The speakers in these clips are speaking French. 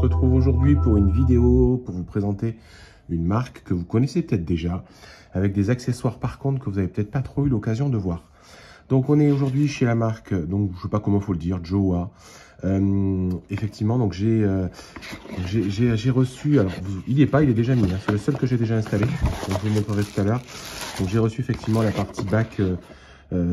retrouve aujourd'hui pour une vidéo pour vous présenter une marque que vous connaissez peut-être déjà, avec des accessoires par contre que vous n'avez peut-être pas trop eu l'occasion de voir. Donc on est aujourd'hui chez la marque, donc je ne sais pas comment il faut le dire, Jowa. Effectivement, donc j'ai reçu, alors il n'y est pas, il est déjà mis, hein, c'est le seul que j'ai déjà installé, donc je vous montrerai tout à l'heure. Donc j'ai reçu effectivement la partie back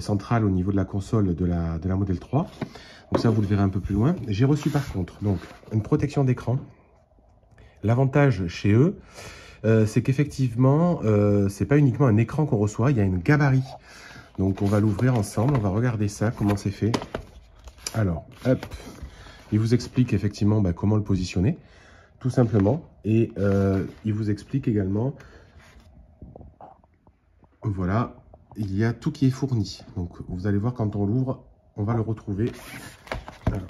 centrale au niveau de la console de la Model 3. Donc ça, vous le verrez un peu plus loin. J'ai reçu par contre donc une protection d'écran. L'avantage chez eux, c'est qu'effectivement, c'est pas uniquement un écran qu'on reçoit, il y a une gabarit. Donc on va l'ouvrir ensemble, on va regarder ça, comment c'est fait. Alors, hop, il vous explique effectivement comment le positionner, tout simplement. Et il vous explique également, voilà, il y a tout qui est fourni. Donc vous allez voir quand on l'ouvre, on va le retrouver. Alors,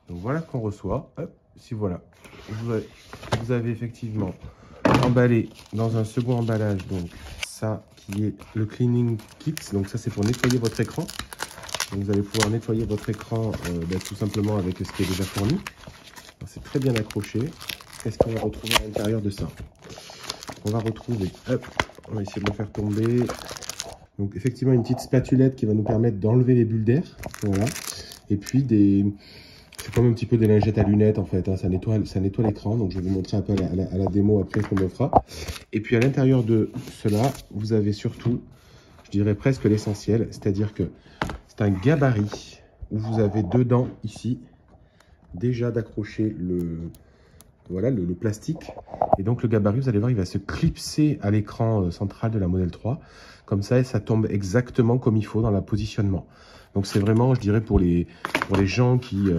donc voilà ce qu'on reçoit. Hop, si voilà, vous avez effectivement emballé dans un second emballage, donc ça qui est le cleaning kit. Donc ça c'est pour nettoyer votre écran. Donc, vous allez pouvoir nettoyer votre écran tout simplement avec ce qui est déjà fourni. C'est très bien accroché. Qu'est-ce qu'on va retrouver à l'intérieur de ça? On va retrouver, hop, on va essayer de le faire tomber. Donc effectivement une petite spatulette qui va nous permettre d'enlever les bulles d'air. Voilà. Et puis c'est comme un petit peu des lingettes à lunettes en fait, hein. Ça nettoie l'écran. Donc je vais vous montrer un peu à la démo après ce qu'on me fera. Et puis à l'intérieur de cela, vous avez surtout, je dirais presque l'essentiel, c'est-à-dire que c'est un gabarit où vous avez dedans ici déjà d'accrocher voilà, le plastique. Et donc le gabarit, vous allez voir, il va se clipser à l'écran central de la Model 3. Comme ça, ça tombe exactement comme il faut dans le positionnement. Donc c'est vraiment, je dirais, pour les gens qui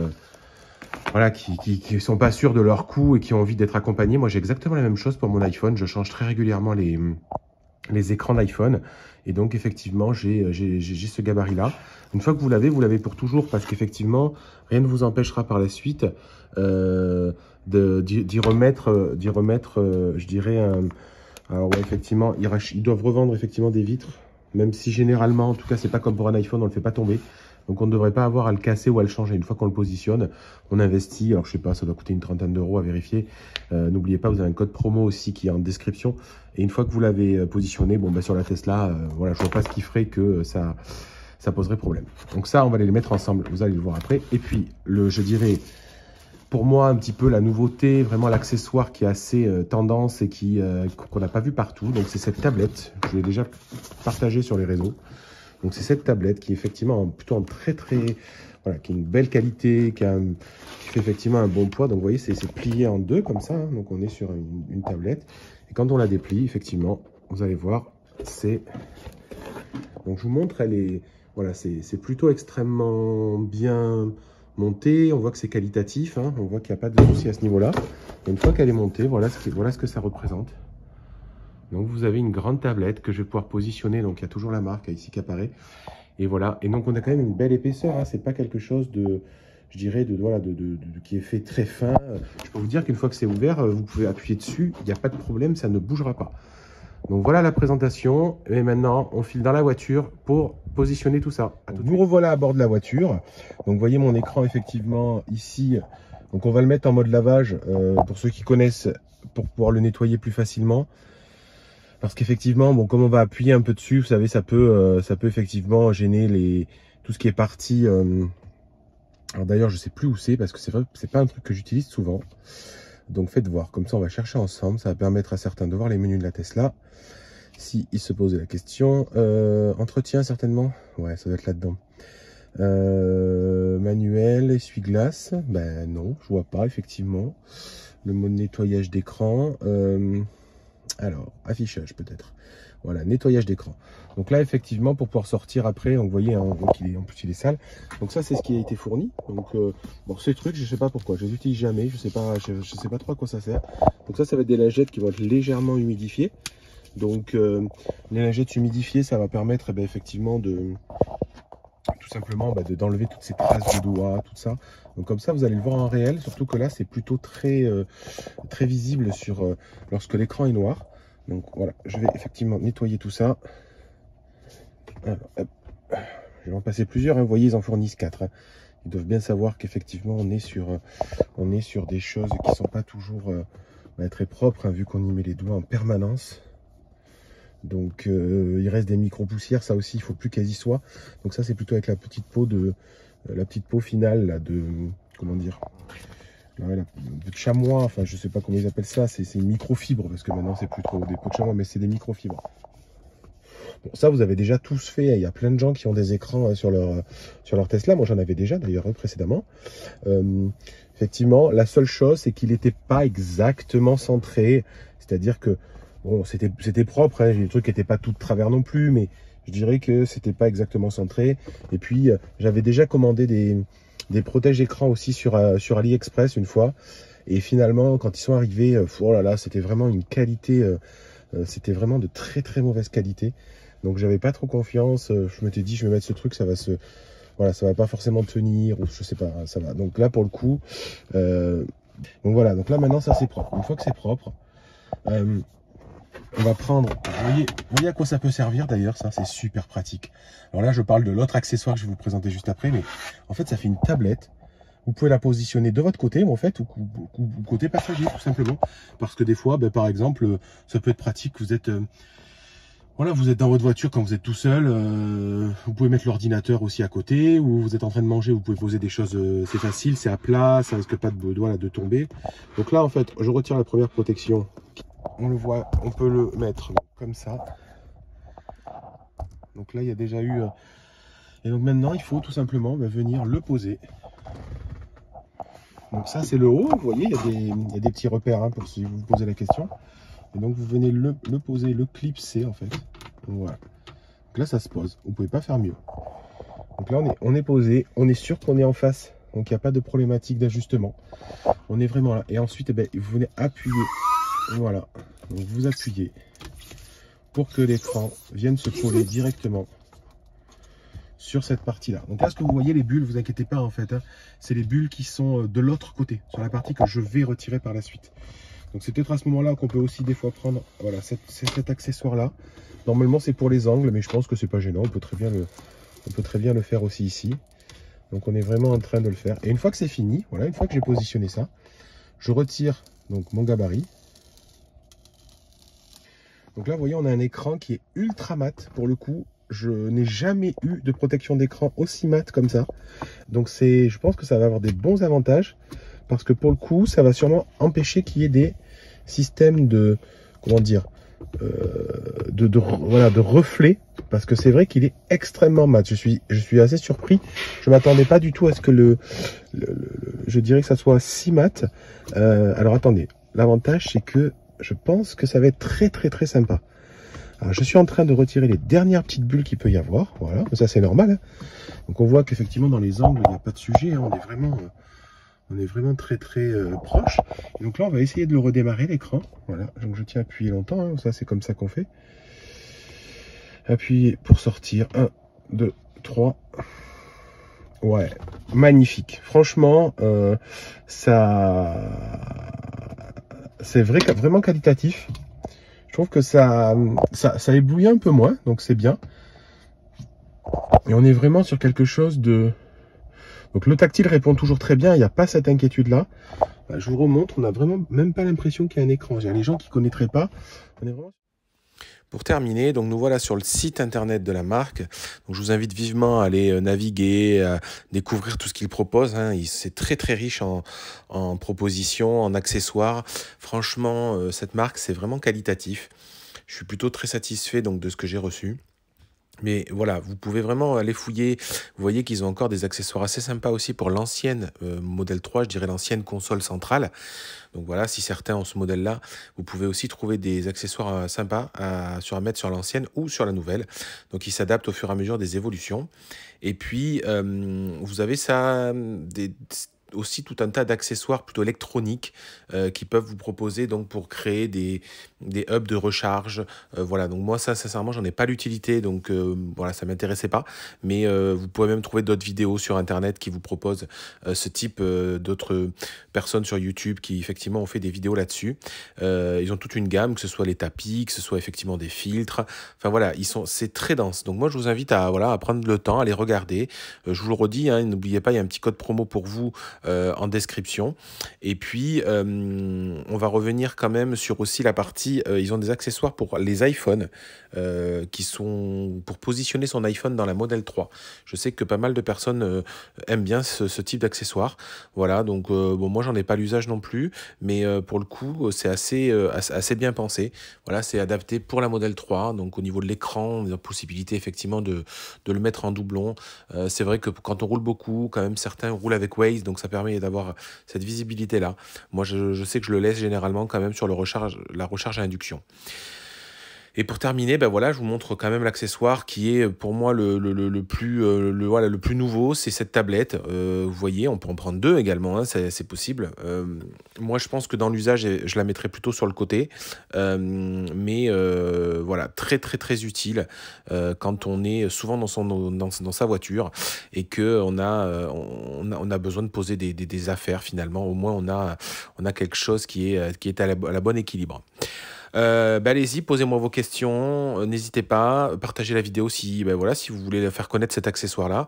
voilà, qui sont pas sûrs de leur coût et qui ont envie d'être accompagnés. Moi, j'ai exactement la même chose pour mon iPhone. Je change très régulièrement les écrans d'iPhone. Et donc, effectivement, j'ai ce gabarit-là. Une fois que vous l'avez pour toujours, parce qu'effectivement, rien ne vous empêchera par la suite d'y remettre, je dirais, alors ouais, effectivement, ils doivent revendre effectivement des vitres, même si généralement, en tout cas, c'est pas comme pour un iPhone, on ne le fait pas tomber. Donc on ne devrait pas avoir à le casser ou à le changer. Une fois qu'on le positionne, on investit, alors je sais pas, ça doit coûter une trentaine d'euros à vérifier. N'oubliez pas, vous avez un code promo aussi qui est en description. Et une fois que vous l'avez positionné, bon, sur la Tesla, voilà, je vois pas ce qui ferait que ça poserait problème. Donc ça, on va les mettre ensemble, vous allez le voir après. Et puis, je dirais, pour moi, un petit peu la nouveauté, vraiment l'accessoire qui est assez tendance et qu'on n'a pas vu partout. Donc c'est cette tablette, je l'ai déjà partagée sur les réseaux. Donc c'est cette tablette qui est effectivement plutôt en voilà, qui a une belle qualité, qui fait effectivement un bon poids. Donc vous voyez, c'est plié en deux comme ça, hein. Donc on est sur une tablette. Et quand on la déplie, effectivement, vous allez voir, donc je vous montre, voilà, c'est plutôt extrêmement bien montée. On voit que c'est qualitatif, hein. On voit qu'il n'y a pas de souci à ce niveau-là. Une fois qu'elle est montée, voilà ce que ça représente. Donc vous avez une grande tablette que je vais pouvoir positionner, donc il y a toujours la marque ici qui apparaît. Et voilà, et donc on a quand même une belle épaisseur, hein. C'est pas quelque chose de, je dirais, qui est fait très fin. Je peux vous dire qu'une fois que c'est ouvert, vous pouvez appuyer dessus, il n'y a pas de problème, ça ne bougera pas. Donc voilà la présentation, et maintenant on file dans la voiture pour positionner tout ça. Vous revoilà à bord de la voiture. Donc vous voyez mon écran effectivement ici, donc on va le mettre en mode lavage, pour ceux qui connaissent, pour pouvoir le nettoyer plus facilement. Parce qu'effectivement, bon, comme on va appuyer un peu dessus, vous savez, ça peut effectivement gêner tout ce qui est parti. Alors d'ailleurs, je sais plus où c'est parce que c'est vrai, c'est pas un truc que j'utilise souvent. Donc faites voir, comme ça on va chercher ensemble. Ça va permettre à certains de voir les menus de la Tesla. Si ils se posaient la question, entretien certainement. Ouais, ça doit être là-dedans. Manuel, essuie-glace. Ben non, je vois pas effectivement. Le mode nettoyage d'écran. Alors, affichage peut-être. Voilà, nettoyage d'écran. Donc là, effectivement, pour pouvoir sortir après, donc vous voyez, hein, donc en plus il est sale. Donc ça, c'est ce qui a été fourni. Donc, bon, ces trucs, je sais pas pourquoi, je les utilise jamais, je sais pas trop à quoi ça sert. Donc ça va être des lingettes qui vont être légèrement humidifiées. Donc, les lingettes humidifiées, ça va permettre, effectivement, tout simplement d'enlever toutes ces traces de doigts, tout ça. Donc comme ça, vous allez le voir en réel, surtout que là, c'est plutôt très visible lorsque l'écran est noir. Donc voilà, je vais effectivement nettoyer tout ça. Alors, hop. Je vais en passer plusieurs, hein. Vous voyez, ils en fournissent 4. Hein. ils doivent bien savoir qu'effectivement on est sur des choses qui sont pas toujours très propres, hein, vu qu'on y met les doigts en permanence. Donc il reste des micro-poussières, ça aussi il faut plus qu'elles y soient. Donc ça c'est plutôt avec la petite peau finale là, de comment dire, de chamois, enfin je sais pas comment ils appellent ça, c'est une microfibre, parce que maintenant c'est plus trop des peaux de chamois, mais c'est des microfibres. Bon, ça vous avez déjà tous fait, il y a plein de gens qui ont des écrans sur leur Tesla, moi j'en avais déjà d'ailleurs précédemment. Effectivement, la seule chose c'est qu'il n'était pas exactement centré, c'est-à-dire que bon, c'était propre, hein, les trucs n'étaient pas tout de travers non plus, mais je dirais que c'était pas exactement centré. Et puis j'avais déjà commandé des protèges écrans aussi sur AliExpress une fois, et finalement quand ils sont arrivés, oh là là, c'était vraiment une qualité, c'était vraiment de très très mauvaise qualité. Donc j'avais pas trop confiance, je m'étais dit je vais mettre ce truc, ça va pas forcément tenir, ou je sais pas, ça va. Donc là pour le coup, donc voilà, donc là maintenant ça c'est propre. Une fois que c'est propre, on va prendre, vous voyez à quoi ça peut servir d'ailleurs, ça c'est super pratique. Alors là je parle de l'autre accessoire que je vais vous présenter juste après, mais en fait ça fait une tablette. Vous pouvez la positionner de votre côté, en fait, ou côté passager tout simplement. Parce que des fois, par exemple, ça peut être pratique, vous êtes... Voilà, vous êtes dans votre voiture quand vous êtes tout seul, vous pouvez mettre l'ordinateur aussi à côté, ou vous êtes en train de manger, vous pouvez poser des choses, c'est facile, c'est à plat, ça risque pas de tomber. Donc là, en fait, je retire la première protection. On le voit, on peut le mettre comme ça. Donc là, il y a déjà eu... Et donc maintenant, il faut tout simplement venir le poser. Donc ça, c'est le haut, vous voyez, il y a des petits repères, hein, pour si vous vous posez la question. Et donc vous venez le poser, le clipser en fait. Voilà. Donc là ça se pose. Vous pouvez pas faire mieux. Donc là on est posé, on est sûr qu'on est en face. Donc il n'y a pas de problématique d'ajustement. On est vraiment là. Et ensuite vous venez appuyer. Voilà. Donc vous appuyez pour que l'écran vienne se coller directement sur cette partie là. Donc là ce que vous voyez, les bulles, vous inquiétez pas en fait, hein, c'est les bulles qui sont de l'autre côté, sur la partie que je vais retirer par la suite. Donc c'est peut-être à ce moment-là qu'on peut aussi des fois prendre voilà, cet accessoire-là. Normalement c'est pour les angles, mais je pense que c'est pas gênant. On peut très bien le faire aussi ici. Donc on est vraiment en train de le faire. Et une fois que c'est fini, voilà, une fois que j'ai positionné ça, je retire donc mon gabarit. Donc là, vous voyez, on a un écran qui est ultra mat. Pour le coup, je n'ai jamais eu de protection d'écran aussi mat comme ça. Donc je pense que ça va avoir des bons avantages. Parce que pour le coup, ça va sûrement empêcher qu'il y ait des systèmes de, comment dire, de reflets. Parce que c'est vrai qu'il est extrêmement mat. Je suis assez surpris. Je m'attendais pas du tout à ce que je dirais que ça soit si mat. Alors attendez, l'avantage c'est que je pense que ça va être très très très sympa. Alors je suis en train de retirer les dernières petites bulles qu'il peut y avoir. Voilà, ça c'est normal. Hein. Donc on voit qu'effectivement dans les angles, il n'y a pas de sujet. Hein. On est vraiment très très proche. Et donc là, on va essayer de le redémarrer l'écran. Voilà, donc je tiens à appuyer longtemps. Hein. Ça, c'est comme ça qu'on fait. Appuyer pour sortir. 1, 2, 3. Ouais, magnifique. Franchement, ça, c'est vraiment qualitatif. Je trouve que ça éblouit un peu moins, donc c'est bien. Et on est vraiment sur quelque chose de... Donc le tactile répond toujours très bien, il n'y a pas cette inquiétude-là. Je vous remontre, on n'a vraiment même pas l'impression qu'il y a un écran. Les gens qui ne connaîtraient pas, on est vraiment... Pour terminer, donc nous voilà sur le site internet de la marque. Donc je vous invite vivement à aller naviguer, à découvrir tout ce qu'ils proposent. Hein. C'est très très riche en propositions, en accessoires. Franchement, cette marque, c'est vraiment qualitatif. Je suis plutôt très satisfait donc de ce que j'ai reçu. Mais voilà, vous pouvez vraiment aller fouiller. Vous voyez qu'ils ont encore des accessoires assez sympas aussi pour l'ancienne modèle 3, je dirais l'ancienne console centrale. Donc voilà, si certains ont ce modèle-là, vous pouvez aussi trouver des accessoires sympas à mettre sur l'ancienne ou sur la nouvelle. Donc ils s'adaptent au fur et à mesure des évolutions. Et puis, vous avez ça, aussi tout un tas d'accessoires plutôt électroniques qui peuvent vous proposer donc pour créer des des hubs de recharge. Voilà, donc moi ça sincèrement j'en ai pas l'utilité, donc voilà, ça m'intéressait pas. Mais vous pouvez même trouver d'autres vidéos sur internet qui vous proposent ce type d'autres personnes sur YouTube qui effectivement ont fait des vidéos là-dessus. Ils ont toute une gamme, que ce soit les tapis, que ce soit effectivement des filtres. Enfin voilà, c'est très dense. Donc moi je vous invite à, voilà, à prendre le temps, à les regarder. Je vous le redis, hein, n'oubliez pas, il y a un petit code promo pour vous en description. Et puis on va revenir quand même sur aussi la partie, ils ont des accessoires pour les iPhones qui sont pour positionner son iPhone dans la Model 3. Je sais que pas mal de personnes aiment bien ce type d'accessoires. Voilà, donc bon, moi j'en ai pas l'usage non plus, mais pour le coup c'est assez bien pensé. Voilà, c'est adapté pour la Model 3, donc au niveau de l'écran, on a la possibilité effectivement de le mettre en doublon. C'est vrai que quand on roule beaucoup, quand même certains roulent avec Waze, donc ça permet d'avoir cette visibilité là. Moi je sais que je le laisse généralement quand même sur la recharge à induction. Et pour terminer, ben voilà, je vous montre quand même l'accessoire qui est pour moi le plus nouveau, c'est cette tablette. Vous voyez, on peut en prendre deux également, hein, c'est possible. Moi, je pense que dans l'usage, je la mettrai plutôt sur le côté. Mais voilà, très très très utile quand on est souvent dans sa voiture et qu'on on a besoin de poser des affaires finalement. Au moins, on a quelque chose qui est à la bonne équilibre. Allez-y, posez-moi vos questions, n'hésitez pas, partagez la vidéo si, voilà, si vous voulez faire connaître cet accessoire-là.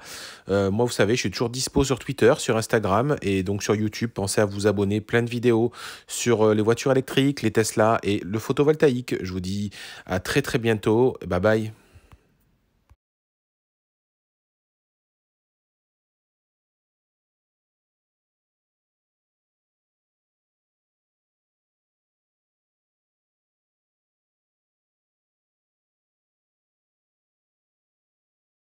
Moi, vous savez, je suis toujours dispo sur Twitter, sur Instagram et donc sur YouTube. Pensez à vous abonner, plein de vidéos sur les voitures électriques, les Tesla et le photovoltaïque. Je vous dis à très très bientôt, bye bye.